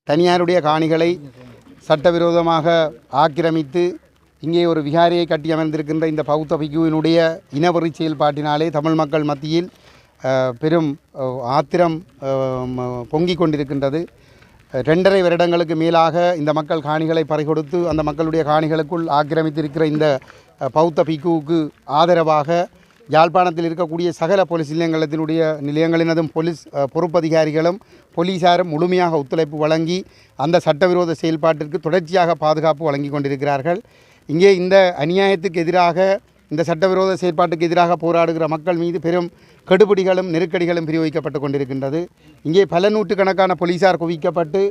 தனியாருடைய காணிகளை சட்டவிரோதமாக ஆக்கிரமித்து இங்கே ஒரு விகாரியை கட்டி அமர்ந்திருக்கின்ற இந்த பௌத்த பிக்குவினுடைய இனவெறி செயல்பாட்டினாலே தமிழ் மக்கள் மத்தியில் பெரும் ஆத்திரம் பொங்கிக் கொண்டிருக்கின்றது. 2.5 வருடங்களுக்கு மேலாக இந்த மக்கள் காணிகளை பறிகொடுத்து அந்த மக்களுடைய காணிகளுக்குள் ஆக்கிரமித்திருக்கிற இந்த பௌத்த பிக்குவுக்கு ஆதரவாக யாழ்ப்பாணத்தில் இருக்கக்கூடிய சகல போலீஸ் நிலையங்களினதும் போலீஸ் பொறுப்பதிகாரிகளும் போலீசாரும் முழுமையாக ஒத்துழைப்பு வழங்கி அந்த சட்டவிரோத செயல்பாட்டிற்கு தொடர்ச்சியாக பாதுகாப்பு வழங்கி கொண்டிருக்கிறார்கள். இங்கே இந்த அநியாயத்துக்கு எதிராக இந்த சட்டவிரோத செயல்பாட்டுக்கு எதிராக போராடுகிற மக்கள் மீது பெரும் கெடுபிடிகளும் நெருக்கடிகளும் பிரயோகிக்கப்பட்டு கொண்டிருக்கின்றது. இங்கே பல நூற்றுக்கணக்கான போலீசார் குவிக்கப்பட்டு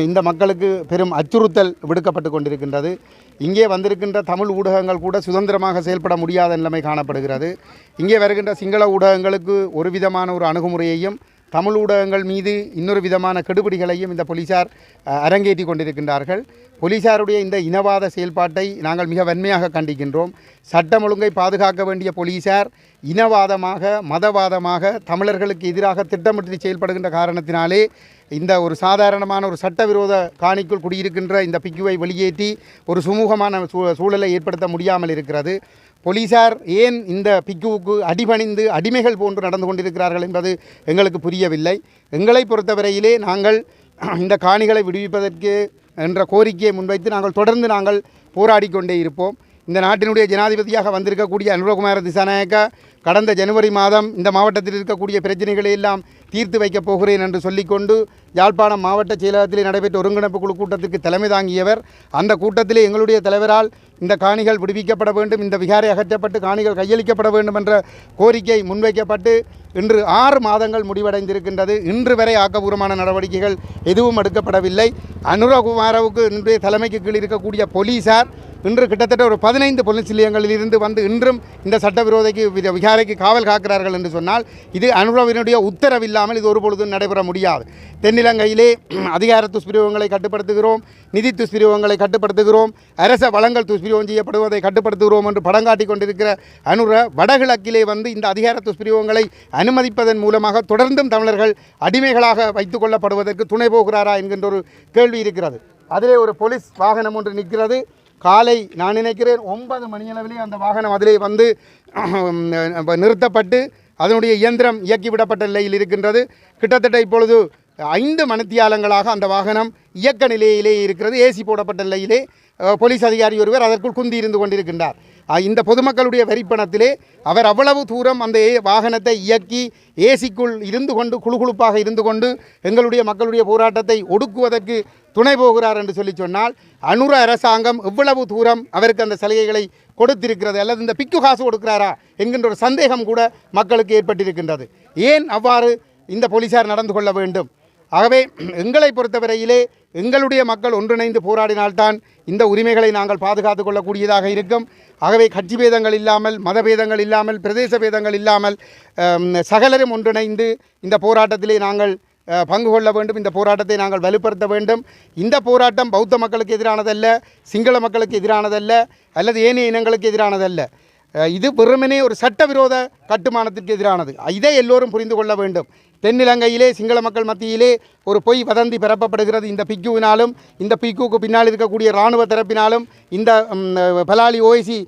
இந்த மக்களுக்கு பெரும் அச்சுறுத்தல் விடுக்கப்பட்டு கொண்டிருக்கின்றது. இங்கே வந்திருக்கின்ற தமிழ் ஊடகங்கள் கூட சுதந்திரமாக செயல்பட முடியாத நிலைமை காணப்படுகிறது. இங்கே வருகின்ற சிங்கள ஊடகங்களுக்கு ஒரு விதமான ஒரு அணுகுமுறையையும் தமிழ் ஊடகங்கள் மீது இன்னொரு விதமான கெடுபிடிகளையும் இந்த போலீசார் அரங்கேற்றி கொண்டிருக்கின்றார்கள். போலீசாருடைய இந்த இனவாத செயல்பாட்டை நாங்கள் மிக வன்மையாக கண்டிக்கின்றோம். சட்டம் ஒழுங்கை பாதுகாக்க வேண்டிய போலீசார் இனவாதமாக மதவாதமாக தமிழர்களுக்கு எதிராக திட்டமிட்டு செயல்படுகின்ற காரணத்தினாலே இந்த ஒரு சாதாரணமான ஒரு சட்டவிரோத காணிக்குள் குடியிருக்கின்ற இந்த பிக்குவை வெளியேற்றி ஒரு சுமூகமான சூழலை ஏற்படுத்த முடியாமல் இருக்கிறது. போலீசார் ஏன் இந்த பிக்குவுக்கு அடிபணிந்து அடிமைகள் போன்று நடந்து கொண்டிருக்கிறார்கள் என்பது எங்களுக்கு புரியவில்லை. எங்களை பொறுத்தவரையிலே நாங்கள் இந்த காணிகளை விடுவிப்பதற்கு என்ற கோரிக்கையை முன்வைத்து நாங்கள் போராடி கொண்டே இருப்போம். இந்த நாட்டினுடைய ஜனாதிபதியாக வந்திருக்கக்கூடிய அனுரகுமார திசாநாயக்கா கடந்த ஜனவரி மாதம் இந்த மாவட்டத்தில் இருக்கக்கூடிய பிரச்சனைகளை எல்லாம் தீர்த்து வைக்கப் போகிறேன் என்று சொல்லிக்கொண்டு யாழ்ப்பாணம் மாவட்ட செயலகத்திலே நடைபெற்ற ஒருங்கிணைப்பு குழு கூட்டத்திற்கு தலைமை தாங்கியவர். அந்த கூட்டத்திலே எங்களுடைய தலைவரால் இந்த காணிகள் விடுவிக்கப்பட வேண்டும், இந்த விகாரை அகற்றப்பட்டு காணிகள் கையளிக்கப்பட வேண்டும் என்ற கோரிக்கை முன்வைக்கப்பட்டு இன்று 6 மாதங்கள் முடிவடைந்திருக்கின்றது. இன்று வரை ஆக்கப்பூர்வமான நடவடிக்கைகள் எதுவும் எடுக்கப்படவில்லை. அனுரகுமாரவுக்கு இன்றைய தலைமைக்கு கீழ் இருக்கக்கூடிய போலீசார் இன்று கிட்டத்தட்ட ஒரு 15 போலீஸ் நிலையங்களில் இருந்து வந்து இன்றும் இந்த சட்டவிரோதைக்கு விகாரைக்கு காவல் காக்கிறார்கள் என்று சொன்னால் இது அனுரவினுடைய உத்தரவில்லாமல் இது ஒருபொழுதும் நடைபெற முடியாது. தென்னிலங்கையிலே அதிகார துஷ்பிரயோகங்களை கட்டுப்படுத்துகிறோம், நிதி துஷ்பிரயோகங்களை கட்டுப்படுத்துகிறோம், அரச வளங்கள் துஷ்பிரயோகம் செய்யப்படுவதை கட்டுப்படுத்துகிறோம் என்று படம் காட்டிக் கொண்டிருக்கிற அனுர வடகிழக்கிலே வந்து இந்த அதிகார துஷ்பிரயோகங்களை அனுமதிப்பதன் மூலமாக தொடர்ந்தும் தமிழர்கள் அடிமைகளாக வைத்துக் கொள்ளப்படுவதற்கு துணை போகிறாரா என்கின்ற ஒரு கேள்வி இருக்கிறது. அதிலே ஒரு போலீஸ் வாகனம் ஒன்று நிற்கிறது. காலை நான் நினைக்கிறேன் 9 மணியளவிலே அந்த வாகனம் அதிலே வந்து நிறுத்தப்பட்டு அதனுடைய இயந்திரம் இயக்கிவிடப்பட்ட நிலையில் இருக்கின்றது. கிட்டத்தட்ட இப்பொழுது 5 மணித்தியாலங்களாக அந்த வாகனம் இயக்க நிலையிலே இருக்கிறது. ஏசி போடப்பட்ட நிலையிலே போலீஸ் அதிகாரி ஒருவர் அதற்குள் குந்தி இருந்து கொண்டிருக்கின்றார். இந்த பொதுமக்களுடைய வரிப்பணத்திலே அவர் அவ்வளவு தூரம் அந்த வாகனத்தை இயக்கி ஏசிக்குள் இருந்து கொண்டு குழுகுழுப்பாக இருந்து கொண்டு எங்களுடைய மக்களுடைய போராட்டத்தை ஒடுக்குவதற்கு துணை போகிறார் என்று சொன்னால் அனுர அரசாங்கம் எவ்வளவு தூரம் அவருக்கு அந்த சலுகைகளை கொடுத்திருக்கிறது அல்லது இந்த பிக்கு காசு கொடுக்கிறாரா என்கின்ற ஒரு சந்தேகம் கூட மக்களுக்கு ஏற்பட்டிருக்கின்றது. ஏன் அவ்வாறு இந்த போலீசார் நடந்து கொள்ள வேண்டும்? ஆகவே எங்களை பொறுத்தவரையிலே எங்களுடைய மக்கள் ஒன்றிணைந்து போராடினால்தான் இந்த உரிமைகளை நாங்கள் பாதுகாத்து கொள்ளக்கூடியதாக இருக்கும். ஆகவே கட்சி பேதங்கள் இல்லாமல், மதபேதங்கள் இல்லாமல், பிரதேச பேதங்கள் இல்லாமல் சகலரும் ஒன்றிணைந்து இந்த போராட்டத்திலே நாங்கள் பங்கு கொள்ள வேண்டும். இந்த போராட்டத்தை நாங்கள் வலுப்படுத்த வேண்டும். இந்த போராட்டம் பௌத்த மக்களுக்கு எதிரானதல்ல, சிங்கள மக்களுக்கு எதிரானதல்ல, அல்லது ஏனைய இனங்களுக்கு எதிரானதல்ல. இது வெறுமனே ஒரு சட்டவிரோத கட்டுமானத்திற்கு எதிரானது. இதை எல்லோரும் புரிந்து கொள்ள வேண்டும். தென்னிலங்கையிலே சிங்கள மக்கள் மத்தியிலே ஒரு பொய் வதந்தி பரப்பப்படுகிறது. இந்த பிக்குவினாலும் இந்த பிக்குவுக்கு பின்னால் இருக்கக்கூடிய இராணுவ தரப்பினாலும் இந்த பலாலி ஓய்சி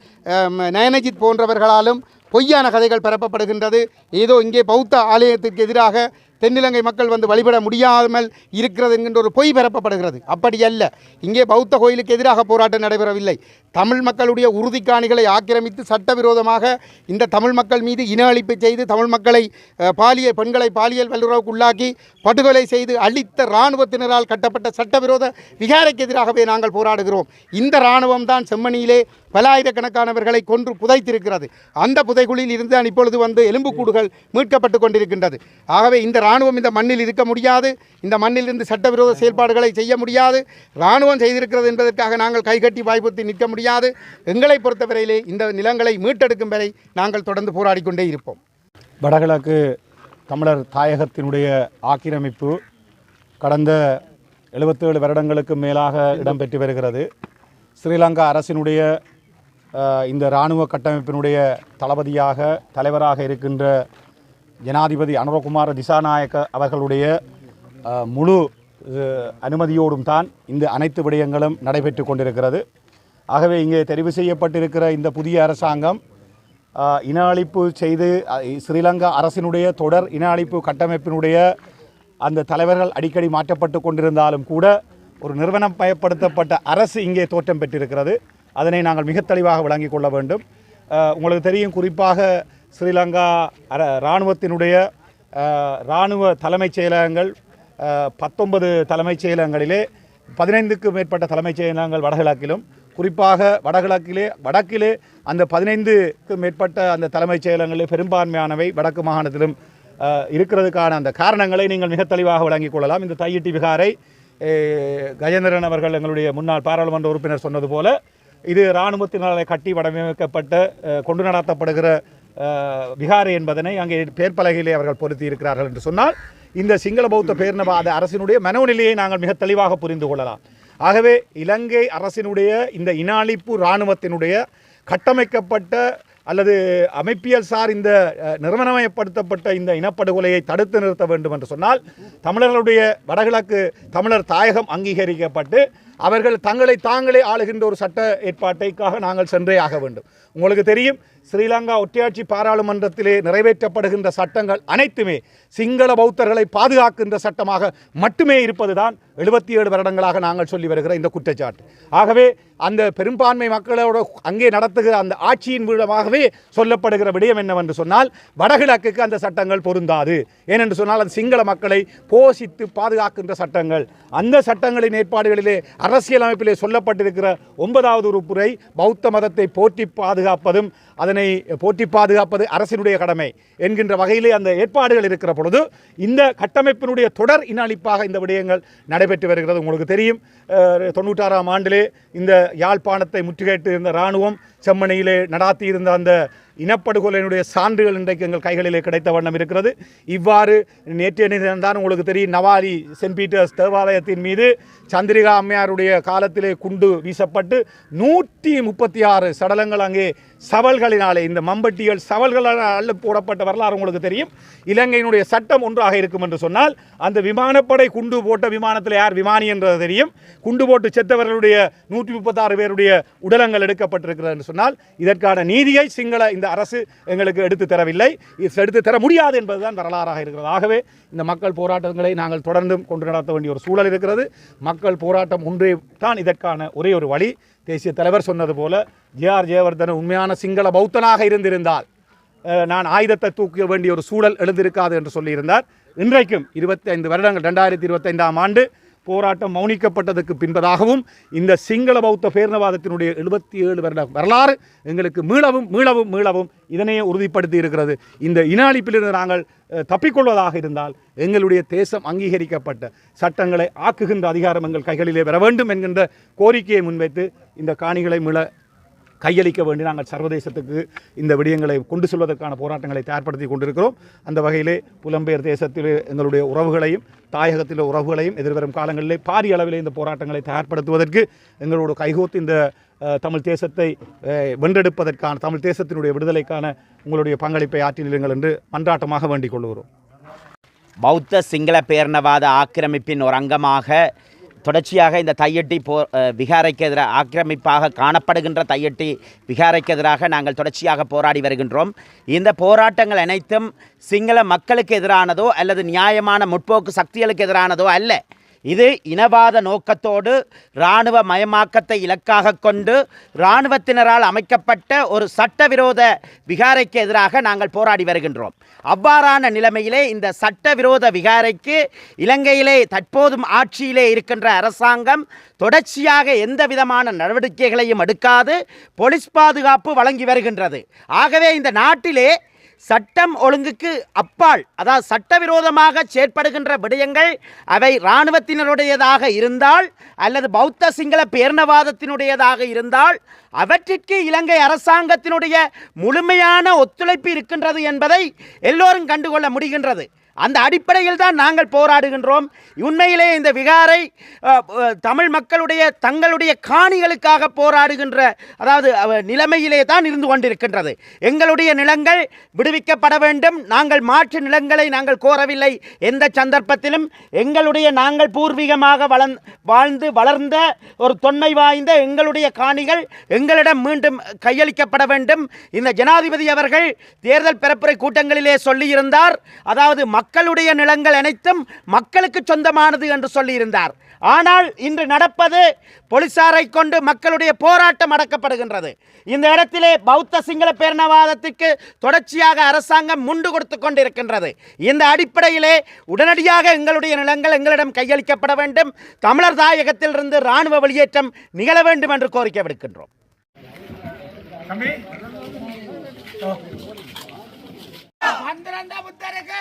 நயனஜித் போன்றவர்களாலும் பொய்யான கதைகள் பரப்பப்படுகின்றது. ஏதோ இங்கே பௌத்த ஆலயத்திற்கு எதிராக தென்னிலங்கை மக்கள் வந்து வழிபட முடியாமல் இருக்கிறது என்கின்ற ஒரு பொய் பரப்பப்படுகிறது. அப்படி அல்ல. இங்கே பௌத்த கோயிலுக்கு எதிராக போராட்டம் நடைபெறவில்லை. தமிழ் மக்களுடைய உறுதிக்காணிகளை ஆக்கிரமித்து சட்டவிரோதமாக இந்த தமிழ் மக்கள் மீது இன அழிப்பு செய்து தமிழ் மக்களை பெண்களை பாலியல் வல்லுறவுக்கு உள்ளாக்கி படுகொலை செய்து அழித்த இராணுவத்தினரால் கட்டப்பட்ட சட்டவிரோத விகாரைக்கு எதிராகவே நாங்கள் போராடுகிறோம். இந்த இராணுவம் தான் செம்மணியிலே பல ஆயிரக்கணக்கானவர்களை கொன்று புதைத்திருக்கிறது. அந்த புதைகுழியில் இருந்து தான் இப்பொழுது வந்து எலும்புக்கூடுகள் மீட்கப்பட்டு கொண்டிருக்கின்றது. ஆகவே இந்த இராணுவம் இந்த மண்ணில் இருக்க முடியாது. இந்த மண்ணிலிருந்து சட்டவிரோத செயல்பாடுகளை செய்ய முடியாது. இராணுவம் செய்திருக்கிறது என்பதற்காக நாங்கள் கைகட்டி வாய்ப்புத்தி நிற்க முடியாது. எங்களை பொறுத்தவரையிலே இந்த நிலங்களை மீட்டெடுக்கும் வரை நாங்கள் தொடர்ந்து போராடி கொண்டே இருப்போம். வடகிழக்கு தமிழர் தாயகத்தினுடைய ஆக்கிரமிப்பு கடந்த 77 வருடங்களுக்கு மேலாக இடம்பெற்று வருகிறது. ஸ்ரீலங்கா அரசினுடைய இந்த இராணுவ கட்டமைப்பினுடைய தளபதியாக தலைவராக இருக்கின்ற ஜனாதிபதி அனுரகுமார திசாநாயக்க அவர்களுடைய முழு அனுமதியோடும் தான் இந்த அனைத்து விடயங்களும் நடைபெற்று கொண்டிருக்கிறது. ஆகவே இங்கே தெரிவு செய்யப்பட்டிருக்கிற இந்த புதிய அரசாங்கம் இன அழிப்பு செய்து ஸ்ரீலங்கா அரசினுடைய தொடர் இன அழிப்பு கட்டமைப்பினுடைய அந்த தலைவர்கள் அடிக்கடி மாற்றப்பட்டு கொண்டிருந்தாலும் கூட ஒரு நிறுவனம் பயப்படுத்தப்பட்ட அரசு இங்கே தோற்றம் பெற்றிருக்கிறது. அதனை நாங்கள் மிக தெளிவாக விளங்கிக் கொள்ள வேண்டும். உங்களுக்கு தெரியும், குறிப்பாக ஸ்ரீலங்கா இராணுவத்தினுடைய இராணுவ தலைமைச் செயலகங்கள் 19 தலைமைச் செயலகங்களிலே 15க்கும் மேற்பட்ட தலைமைச் செயலகங்கள் வடகிழக்கிலும், குறிப்பாக வடக்கிலே அந்த 15க்கும் மேற்பட்ட அந்த தலைமைச் செயலகங்களிலே பெரும்பான்மையானவை வடக்கு மாகாணத்திலும் இருக்கிறதுக்கான அந்த காரணங்களை நீங்கள் மிக தெளிவாக விளங்கிக் கொள்ளலாம். இந்த தையிட்டி விகாரை கஜேந்திரன் அவர்கள் எங்களுடைய முன்னாள் பாராளுமன்ற உறுப்பினர் சொன்னது போல இது இராணுவத்தினாலே கட்டி வடிவமைக்கப்பட்ட கொண்டு நடத்தப்படுகிற விகாரை என்பதனை அங்கே பேர்பலகையிலே அவர்கள் பொருத்தி இருக்கிறார்கள் என்று சொன்னால் இந்த சிங்கள பௌத்த பேரினவாத அரசினுடைய மனோநிலையை நாங்கள் மிக தெளிவாக புரிந்து கொள்ளலாம். ஆகவே இலங்கை அரசினுடைய இந்த இன அழிப்பு இராணுவத்தினுடைய கட்டமைக்கப்பட்ட அல்லது அமைப்பியல் சார் இந்த நிறுவனமயப்படுத்தப்பட்ட இந்த இனப்படுகொலையை தடுத்து நிறுத்த வேண்டும் என்று சொன்னால் தமிழர்களுடைய வடகிழக்கு தமிழர் தாயகம் அங்கீகரிக்கப்பட்டு அவர்கள் தங்களை தாங்களே ஆளுகின்ற ஒரு சட்ட ஏற்பாட்டைக்காக நாங்கள் சென்றே ஆக வேண்டும். உங்களுக்கு தெரியும், ஸ்ரீலங்கா ஒற்றையாட்சி பாராளுமன்றத்திலே நிறைவேற்றப்படுகின்ற சட்டங்கள் அனைத்துமே சிங்கள பௌத்தர்களை பாதுகாக்கின்ற சட்டமாக மட்டுமே இருப்பதுதான் 77 வருடங்களாக நாங்கள் சொல்லி வருகிற இந்த குற்றச்சாட்டு. ஆகவே அந்த பெரும்பான்மை மக்களோடு அங்கே நடத்துகிற அந்த ஆட்சியின் மூலமாகவே சொல்லப்படுகிற விடயம் என்னவென்று சொன்னால் வடகிழக்குக்கு அந்த சட்டங்கள் பொருந்தாது. ஏனென்று சொன்னால் அது சிங்கள மக்களை போஷித்து பாதுகாக்கின்ற சட்டங்கள். அந்த சட்டங்களின் ஏற்பாடுகளிலே அரசியலமைப்பிலே சொல்லப்பட்டிருக்கிற 9வது உறுப்புரை பௌத்த மதத்தை போற்றி பாதுகாப்பதும் அதனை போற்றி பாதுகாப்பது அரசினுடைய கடமை என்கின்ற வகையிலே அந்த ஏற்பாடுகள் இருக்கிற பொழுது இந்த கட்டமைப்பினுடைய தொடர் இன அழிப்பாக இந்த விடயங்கள் நடைபெற்று வருகிறது. உங்களுக்கு தெரியும், 96ஆம் ஆண்டிலே இந்த யாழ்ப்பாணத்தை முற்றுகையிட்டு இருந்த இராணுவம் செம்மணியிலே நடாத்தியிருந்த அந்த இனப்படுகொலையினுடைய சான்றுகள் இன்றைக்கு எங்கள் கைகளிலே கிடைத்த வண்ணம் இருக்கிறது. இவ்வாறு நேற்றைய தினம்தான் உங்களுக்கு தெரியும், நவாலி சென்ட் பீட்டர்ஸ் தேவாலயத்தின் மீது சந்திரிகா அம்மையாருடைய காலத்திலே குண்டு வீசப்பட்டு 136 சடலங்கள் அங்கே சவல்களினாலே, இந்த மம்பட்டிகள் சவல்களால் அள்ளு போடப்பட்ட வரலாறு உங்களுக்கு தெரியும். இலங்கையினுடைய சட்டம் ஒன்றாக இருக்கும் என்று சொன்னால் அந்த விமானப்படை குண்டு போட்ட விமானத்தில் யார் விமானி என்றது தெரியும். குண்டு போட்டு செத்தவர்களுடைய 136 பேருடைய உடலங்கள் எடுக்கப்பட்டிருக்கிறது என்று சொன்னால் இதற்கான நீதியை சிங்கள இந்த அரசு எங்களுக்கு எடுத்து தரவில்லை, எடுத்து தர முடியாது என்பதுதான் வரலாறாக இருக்கிறது. ஆகவே இந்த மக்கள் போராட்டங்களை நாங்கள் தொடர்ந்து கொண்டு நடத்த வேண்டிய ஒரு சூழல் இருக்கிறது. மக்கள் போராட்டம் ஒன்றே தான் இதற்கான ஒரே ஒரு வழி. தேசிய தலைவர் சொன்னது போல ஜே.ஆர். ஜெயவர்தன உண்மையான சிங்கள பௌத்தனாக இருந்திருந்தால் நான் ஆயுதத்தை தூக்க வேண்டிய ஒரு சூழல் எழுந்திருக்காது என்று சொல்லியிருந்தார். இன்றைக்கும் 25 வருடங்கள் 2025ஆம் ஆண்டு போராட்டம் மௌனிக்கப்பட்டதுக்கு பின்பதாகவும் இந்த சிங்கள பௌத்த பேரினவாதத்தினுடைய 77 வருட வரலாறு எங்களுக்கு மீளவும் இதனையே உறுதிப்படுத்தி இருக்கிறது. இந்த இன அழிப்பிலிருந்து நாங்கள் தப்பிக்கொள்வதாக இருந்தால் எங்களுடைய தேசம் அங்கீகரிக்கப்பட்ட சட்டங்களை ஆக்குகின்ற அதிகாரம் எங்கள் கைகளிலே வர வேண்டும் என்கின்ற கோரிக்கையை முன்வைத்து இந்த காணிகளை கையளிக்க வேண்டி நாங்கள் சர்வதேசத்துக்கு இந்த விடயங்களை கொண்டு செல்வதற்கான போராட்டங்களை தயார்படுத்தி கொண்டிருக்கிறோம். அந்த வகையிலே புலம்பெயர் தேசத்தில் எங்களுடைய உறவுகளையும் தாயகத்தில் உறவுகளையும் எதிர்வரும் காலங்களிலே பாரிய அளவிலே இந்த போராட்டங்களை தயார்படுத்துவதற்கு எங்களோட கைகோத்து இந்த தமிழ் தேசத்தை வென்றெடுப்பதற்கான தமிழ் தேசத்தினுடைய விடுதலைக்கான உங்களுடைய பங்களிப்பை ஆற்றினீர்கள் என்று மன்றாட்டமாக வேண்டிக் கொள்கிறோம். பௌத்த சிங்கள பேரினவாத ஆக்கிரமிப்பின் ஒரு அங்கமாக தொடர்ச்சியாக இந்த தையட்டி விகாரைக்கு எதிராக ஆக்கிரமிப்பாக காணப்படுகின்ற தையட்டி விகாரைக்கு எதிராக நாங்கள் தொடர்ச்சியாக போராடி வருகின்றோம். இந்த போராட்டங்கள் அனைத்தும் சிங்கள மக்களுக்கு எதிரானதோ அல்லது நியாயமான முற்போக்கு சக்திகளுக்கு எதிரானதோ அல்ல. இது இனவாத நோக்கத்தோடு இராணுவ மயமாக்கத்தை இலக்காக கொண்டு இராணுவத்தினரால் அமைக்கப்பட்ட ஒரு சட்டவிரோத விகாரைக்கு எதிராக நாங்கள் போராடி வருகின்றோம். அவ்வாறான நிலைமையிலே இந்த சட்டவிரோத விகாரைக்கு இலங்கையிலே தற்போதும் ஆட்சியிலே இருக்கின்ற அரசாங்கம் தொடர்ச்சியாக எந்த விதமான நடவடிக்கைகளையும் எடுக்காது போலீஸ் பாதுகாப்பு வழங்கி வருகின்றது. ஆகவே இந்த நாட்டிலே சட்டம் ஒழுங்குக்கு அப்பால், அதாவது சட்டவிரோதமாக செயற்படுகின்ற விடயங்கள் அவை இராணுவத்தினருடையதாக இருந்தால் அல்லது பௌத்த சிங்கள பேரினவாதத்தினுடையதாக இருந்தால் அவற்றிற்கு இலங்கை அரசாங்கத்தினுடைய முழுமையான ஒத்துழைப்பு இருக்கின்றது என்பதை எல்லோரும் கண்டுகொள்ள முடிகின்றது. அந்த அடிப்படையில் தான் நாங்கள் போராடுகின்றோம். உண்மையிலே இந்த விகாரை தமிழ் மக்களுடைய தங்களுடைய காணிகளுக்காக போராடுகின்ற நிலைமையிலே தான் இருந்து கொண்டிருக்கின்றது. எங்களுடைய நிலங்கள் விடுவிக்கப்பட வேண்டும். நாங்கள் மாற்று நிலங்களை நாங்கள் கோரவில்லை. எந்த சந்தர்ப்பத்திலும் நாங்கள் பூர்வீகமாக வாழ்ந்து வளர்ந்த ஒரு தொன்மை வாய்ந்த எங்களுடைய காணிகள் எங்களிடம் மீண்டும் கையளிக்கப்பட வேண்டும். இந்த ஜனாதிபதி அவர்கள் தேர்தல் பரப்புரை கூட்டங்களிலே சொல்லியிருந்தார், அதாவது மக்களுடைய நிலங்கள் அனைத்தும் மக்களுக்கு சொந்தமானது என்று சொல்லியிருந்தார். ஆனால் இன்று நடப்பது போலீசாரை கொண்டு மக்களுடைய போராட்டம் அடக்கப்படுகின்றது. இந்த இடத்திலே பௌத்த சிங்கள பேரினவாதத்திற்கு தொடர்ச்சியாக அரசாங்கம் முண்டு கொடுத்து கொண்டிருக்கின்றது. இந்த அடிப்படையிலே உடனடியாக எங்களுடைய நிலங்கள் எங்களிடம் கையளிக்கப்பட வேண்டும். தமிழர் தாயகத்திலிருந்து இராணுவ வெளியேற்றம் நிகழ வேண்டும் என்று கோரிக்கை விடுக்கின்றோம். மந்திரந்த புத்தருக்கு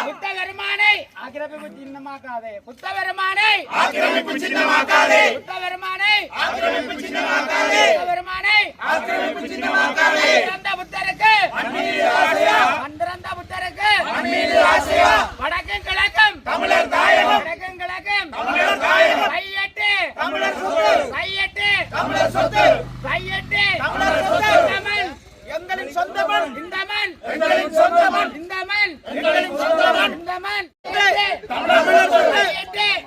புத்த பெருமானை ஆக்கிரமிப்பு சின்னமாக்காதே. புத்த பெருமானை ஆக்கிரமிப்பு சின்னமாக்காதே. புத்த பெருமானை ஆக்கிரமிப்பு சின்னமாக்காதே. புத்த பெருமானை ஆக்கிரமிப்பு சின்னமாக்காதே. மந்திரந்த புத்தருக்கு மந்திரந்த புத்தருக்கு வடக்கும் கிழக்கும் தமிழர் தாயகம். வடக்கும் கிழக்கும் தமிழர் தாயகம். கையெட்டு தமிழர் சொத்து. கையெட்டு தமிழர் சொத்து. கையெட்டு தமிழர் சொத்து. எங்களின் சொந்த மண். இந்த மண் எங்களின் சொந்த மண். இந்த மண் எங்களின் சொந்த மண். இந்த மண் தமிழர் சொத்து.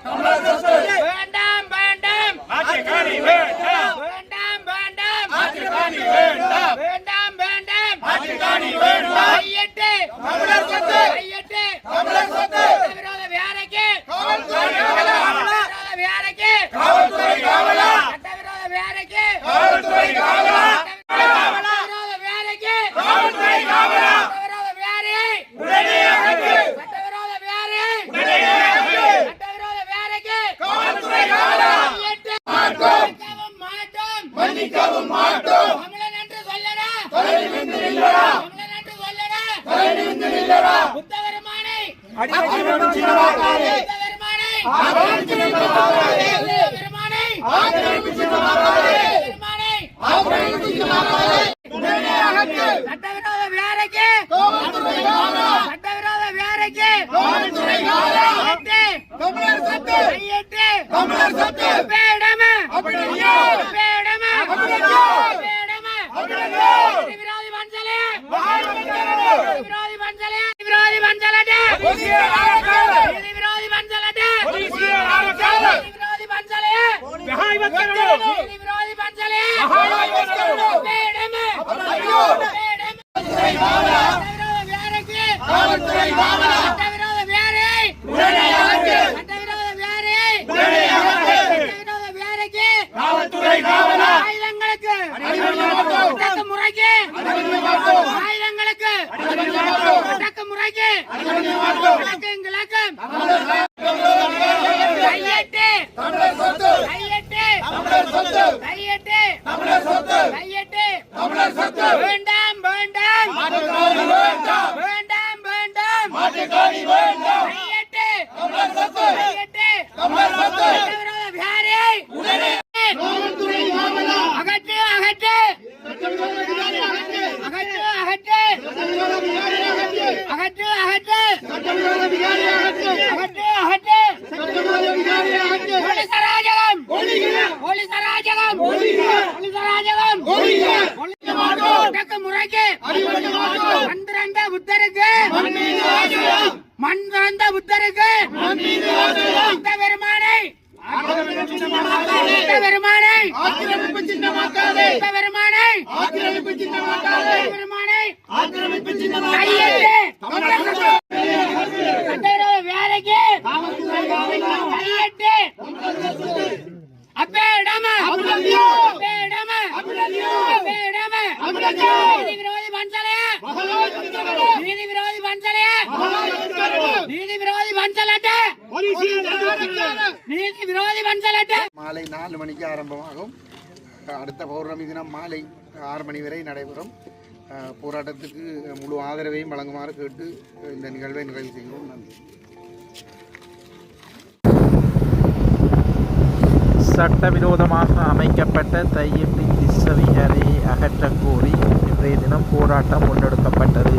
தமிழர் சொத்து. வேண்டாம் வேண்டாம் ஆட்சிகாணி வேண்டாம். வேண்டாம் வேண்டாம் ஆட்சிகாணி வேண்டாம். வேண்டாம் வேண்டாம் ஆட்சிகாணி வேண்டாம். கையெட்டு தமிழர் சொத்து. கையெட்டு தமிழர் சொத்து. விரோத வியாரைக்கு காவல்துறை காவலா. விரோத வியாரைக்கு காவல்துறை காவலா. சட்டவிரோத வியாரைக்கு காவல்துறை காவலா. மந்திரந்த புத்தருக்கு புத்த பெருமானை புத்த பெருமானை ஆக்கிரமிப்பு சின்னமாக்காதே. புத்த பெருமானை ஆக்கிரமிப்பு சின்னமாக்காதே. புத்த பெருமானை ஆக்கிரமிப்பு சின்னமாக்காதே. வேலைக்கு கையெட்டு அப்பேடம அப்பேடம அப்பேடம நீதி விரோதி பஞ்சலே நீதி விரோதி பஞ்சலே நீதி விரோதி பஞ்சலட்ட நீதி விரோதி பஞ்சலட்ட. மாலை 4 மணிக்கு ஆரம்பமாகும். அடுத்த பௌர்ணமி தினம் மாலை 6 மணி வரை நடைபெறும். போராட்டத்துக்கு முழு ஆதரவையும் வழங்குமாறு கேட்டு இந்த நிகழ்வை நிறைவு செய்கிறோம். நன்றி. சட்டவிரோதமாக அமைக்கப்பட்ட தையிட்டி விஸ்வவிகாரையை அகற்றக் கோரி இன்றைய தினம் போராட்டம் முன்னெடுக்கப்பட்டது.